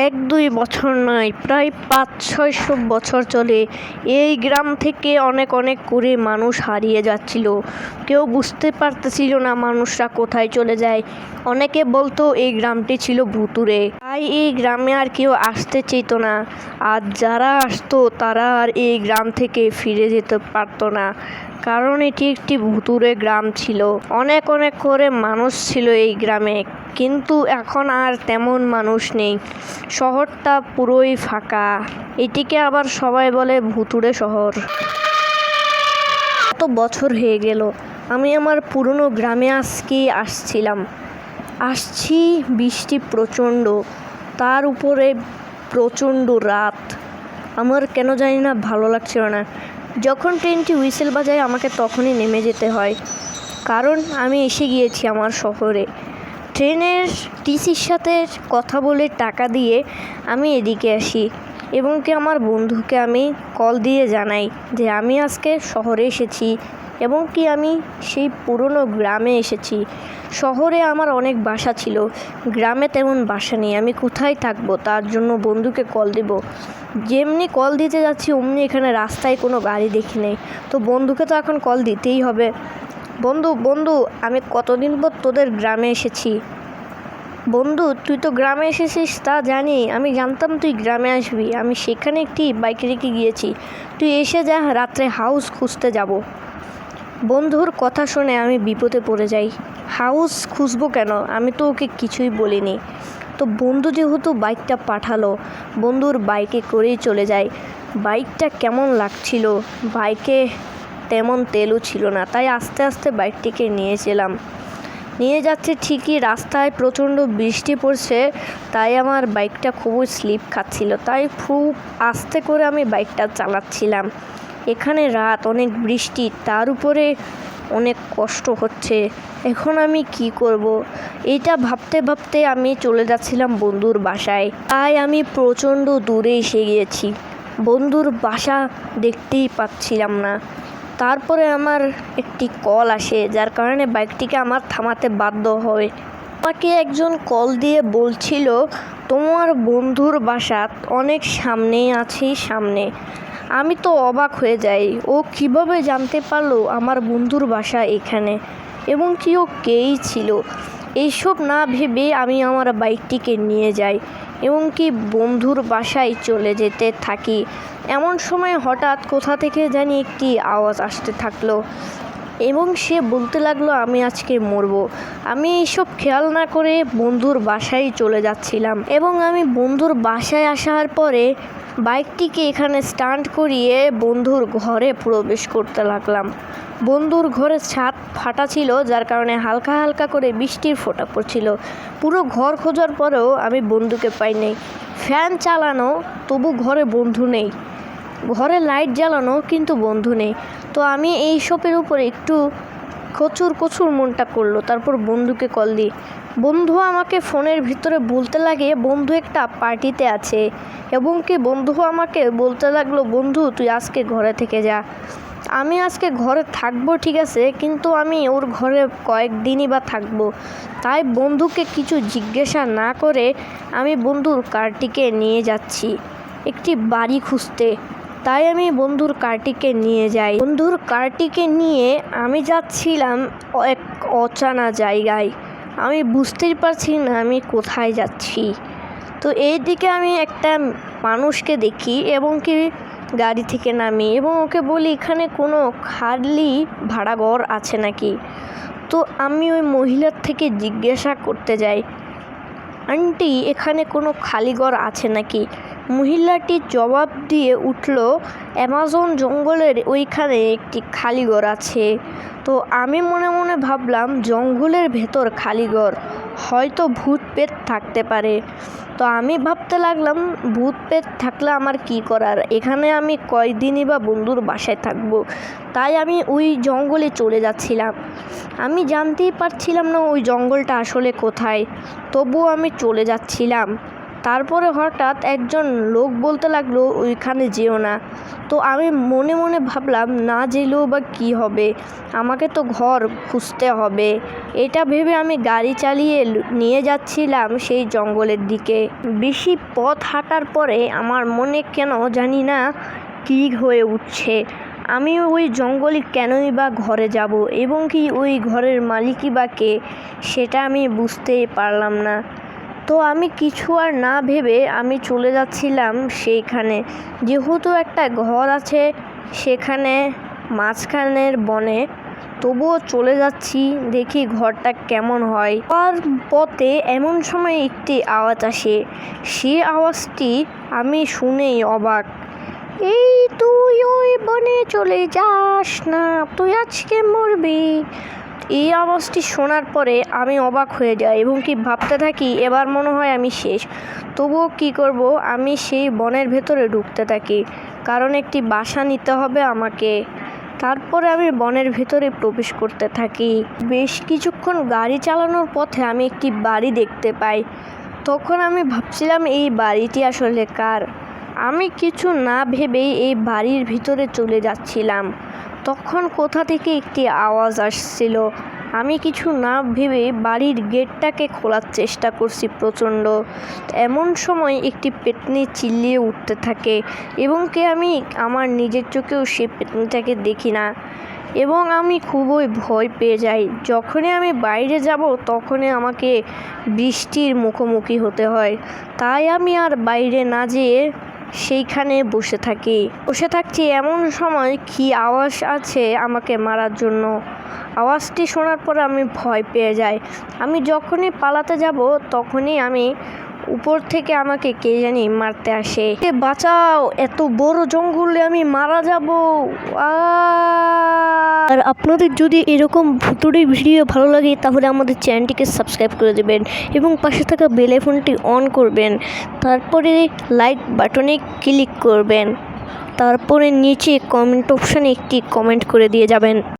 ১-২ বছর নয়, প্রায় ৫০০-৬০০ বছর চলে এই গ্রাম থেকে অনেক অনেক করে মানুষ হারিয়ে যাচ্ছিল। কেউ বুঝতে পারতেছিল না মানুষরা কোথায় চলে যায়। অনেকে বলতো এই গ্রামটি ছিল ভুতুড়ে, তাই এই গ্রামে আর কেউ আসতে চেত না। আর যারা আসতো তারা আর এই গ্রাম থেকে ফিরে যেতে পারতো না, কারণ এটি একটি ভুতুড়ে গ্রাম ছিল। অনেক অনেক করে মানুষ ছিল এই গ্রামে, কিন্তু এখন আর তেমন মানুষ নেই। শহরটা পুরোই ফাঁকা। এটিকে আবার সবাই বলে ভুতুড়ে শহর। কত বছর হয়ে গেল আমি আমার পুরনো গ্রামে আসছি। বৃষ্টি প্রচণ্ড, তার উপরে প্রচণ্ড রাত। আমার কেন জানি না ভালো লাগছিল না। যখন ট্রেনটি হুইসেল বাজায় আমাকে তখনই নেমে যেতে হয়, কারণ আমি এসে গিয়েছি আমার শহরে। ট্রেনের টিসির সাথে কথা বলে টাকা দিয়ে আমি এদিকে আসি, এবং কি আমার বন্ধুকে আমি কল দিয়ে জানাই যে আমি আজকে শহরে এসেছি, এবং কি আমি সেই পুরনো গ্রামে এসেছি। শহরে আমার অনেক বাসা ছিল, গ্রামে তেমন বাসা নেই। আমি কোথায় থাকবো, তার জন্য বন্ধুকে কল দেব। যেমনি কল দিতে যাচ্ছি অমনি এখানে রাস্তায় কোনো গাড়ি দেখি নেই, তো বন্ধুকে তো এখন কল দিতেই হবে। বন্ধু, আমি কতদিন পর তোদের গ্রামে এসেছি। বন্ধু, তুই তো গ্রামে এসেছিস তা জানি, আমি জানতাম তুই গ্রামে আসবি। আমি সেখানে একটি বাইক রেখে গিয়েছি, তুই এসে যা, রাত্রে হাউস খুঁজতে যাব। বন্ধুর কথা শুনে আমি বিপদে পড়ে যাই। হাউস খুঁজবো কেন, আমি তো ওকে কিছুই বলিনি। তো বন্ধু যেহেতু বাইকটা পাঠালো, বন্ধুর বাইকে করেই চলে যায়। বাইকটা কেমন লাগছিল, বাইকে তেমন তেলও ছিল না, তাই আস্তে আস্তে বাইকটিকে নিয়ে যাচ্ছে ঠিকই। রাস্তায় প্রচণ্ড বৃষ্টি পড়ছে, তাই আমার বাইকটা খুবই স্লিপ খাচ্ছিল, তাই খুব আস্তে করে আমি বাইকটা চালাচ্ছিলাম। এখানে রাত, অনেক বৃষ্টি, তার উপরে অনেক কষ্ট হচ্ছে। এখন আমি কি করব, এইটা ভাবতে ভাবতে আমি চলে যাচ্ছিলাম বন্ধুর বাসায়। তাই আমি প্রচণ্ড দূরে এসে গিয়েছি, বন্ধুর বাসা দেখতেই পাচ্ছিলাম না। তারপরে আমার একটি কল আসে, যার কারণে বাইকটিকে আমার থামাতে বাধ্য হয়। আমাকে একজন কল দিয়ে বলছিল তোমার বন্ধুর বাসা অনেক সামনেই আছে। আমি তো অবাক হয়ে যাই, ও কিভাবে জানতে পারলো আমার বন্ধুর বাসা এখানে, এবং কি ও কেই ছিল। এইসব না ভেবে আমি আমার বাইকটিকে নিয়ে যাই, এবং কি বন্ধুর বাসায় চলে যেতে থাকি। এমন সময় হঠাৎ কোথা থেকে জানি একটি আওয়াজ আসতে থাকলো, এবং সে বলতে লাগলো আমি আজকে মরবো। আমি এইসব খেয়াল না করে বন্ধুর বাসায় চলে যাচ্ছিলাম, এবং আমি বন্ধুর বাসায় আসার পরে বাইকটিকে এখানে স্টান্ট করিয়ে বন্ধুর ঘরে প্রবেশ করতে লাগলাম। বন্ধুর ঘরের ছাদ ফাটা ছিল, যার কারণে হালকা হালকা করে বৃষ্টির ফোঁটা পড়ছিল। পুরো ঘর খোঁজার পরেও আমি বন্ধুকে পাইনি। ফ্যান চালানো, তবু ঘরে বন্ধু নেই। ঘরে লাইট জ্বালানো, কিন্তু বন্ধু নেই। তো আমি এই সবের উপরে একটু কচুর মনটা করলো। তারপর বন্ধুকে কল দিই। বন্ধু আমাকে ফোনের ভিতরে বলতে লাগে বন্ধু একটা পার্টিতে আছে, এবং কি বন্ধু আমাকে বলতে লাগলো বন্ধু তুই আজকে ঘরে থেকে যা। আমি আজকে ঘরে থাকবো ঠিক আছে, কিন্তু আমি ওর ঘরে কয়েকদিনই বা থাকবো। তাই বন্ধুকে কিছু জিজ্ঞাসা না করে আমি বন্ধুর কারটিকে নিয়ে যাচ্ছি একটি বাড়ি খুঁজতে। তাই আমি বন্ধুর কারটিকে নিয়ে যাই। বন্ধুর কারটিকে নিয়ে আমি যাচ্ছিলাম এক অজানা জায়গায়। আমি বুঝতেই পারছি না আমি কোথায় যাচ্ছি। তো এই দিকে আমি একটা মানুষকে দেখি, এবং কি গাড়ি থেকে নামি, এবং ওকে বলি এখানে কোনো খালি ভাড়া ঘর আছে নাকি। তো আমি ওই মহিলার থেকে জিজ্ঞাসা করতে যাই, আন্টি এখানে কোনো খালি ঘর আছে নাকি। মহিলাটি জবাব দিয়ে উঠল, অ্যামাজন জঙ্গলের ওইখানে একটি খালি ঘর আছে। তো আমি মনে মনে ভাবলাম জঙ্গলের ভেতর খালি ঘর, হয়তো ভূত পেত থাকতে পারে। তো আমি ভাবতে লাগলাম ভূত পেত থাকলে আমার কি করার, এখানে আমি কয়দিনই বা বন্ধুর বাসায় থাকবো। তাই আমি ওই জঙ্গলে চলে যাচ্ছিলাম। আমি জানতেই পারছিলাম না ওই জঙ্গলটা আসলে কোথায়, তবুও আমি চলে যাচ্ছিলাম। তারপরে হঠাৎ একজন লোক বলতে লাগলো ওইখানে যেও না। তো আমি মনে মনে ভাবলাম না যেলেও বা কী হবে, আমাকে তো ঘর খুঁজতে হবে। এটা ভেবে আমি গাড়ি চালিয়ে নিয়ে যাচ্ছিলাম সেই জঙ্গলের দিকে। বেশি পথ হাঁটার পরে আমার মনে কেন জানি না কী হয়ে উঠছে। আমি ওই জঙ্গলে কেনই বা ঘরে যাব এবং কি ওই ঘরের মালিকই বা কে, সেটা আমি বুঝতেই পারলাম না। তো আমি কিছু আর না ভেবে আমি চলে যাচ্ছিলাম সেইখানে। যেহেতু একটা ঘর আছে সেখানে মাঝখানের বনে, তবুও চলে যাচ্ছি, দেখি ঘরটা কেমন হয়। আর পথে এমন সময় একটি আওয়াজ আসে, সে আওয়াজটি আমি শুনেই অবাক। এই তুই ওই বনে চলে যাস না, তুই আজকে মরবি। এই আওয়াজটি শোনার পরে আমি অবাক হয়ে যাই এবং কি ভাবতে থাকি এবার মনে হয় আমি শেষ। তবুও কি করব, আমি সেই বনের ভেতরে ঢুকতে থাকি, কারণ একটি বাসা নিতে হবে আমাকে। তারপরে আমি বনের ভেতরে প্রবেশ করতে থাকি। বেশ কিছুক্ষণ গাড়ি চালানোর পথে আমি একটি বাড়ি দেখতে পাই। তখন আমি ভাবছিলাম এই বাড়িটি আসলে কার। আমি কিছু না ভেবেই এই বাড়ির ভিতরে চলে যাচ্ছিলাম। তখন কোথা থেকে একটি আওয়াজ আসছিল। আমি কিছু না ভেবে বাড়ির গেটটাকে খোলার চেষ্টা করছি প্রচণ্ড। এমন সময় একটি পেতনি চিল্লিয়ে উঠতে থাকে এবং কি আমি আমার নিজের চোখেও সেই পেতনিটাকে দেখি না এবং আমি খুবই ভয় পেয়ে যাই। যখনই আমি বাইরে যাব তখনই আমাকে বৃষ্টির মুখোমুখি হতে হয়। তাই আমি আর বাইরে না যেয়ে সেইখানে বসে থাকছি। এমন সময় কি আওয়াজ আছে আমাকে মারার জন্য। আওয়াজটি শোনার পর আমি ভয় পেয়ে যাই। আমি যখনই পালাতে যাব তখনই আমি উপর থেকে আমাকে কে জানি মারতে আসে। বাঁচাও, এত বড় জঙ্গলে আমি মারা যাব। আর আপনাদের যদি এরকম ভুতুড়ে ভিডিও ভালো লাগে তাহলে আমাদের চ্যানেলটিকে সাবস্ক্রাইব করে দেবেন এবং পাশে থাকা বেল আইকনটি অন করবেন। তারপরে লাইক বাটনে ক্লিক করবেন। তারপরে নিচে কমেন্ট অপশানে একটি কমেন্ট করে দিয়ে যাবেন।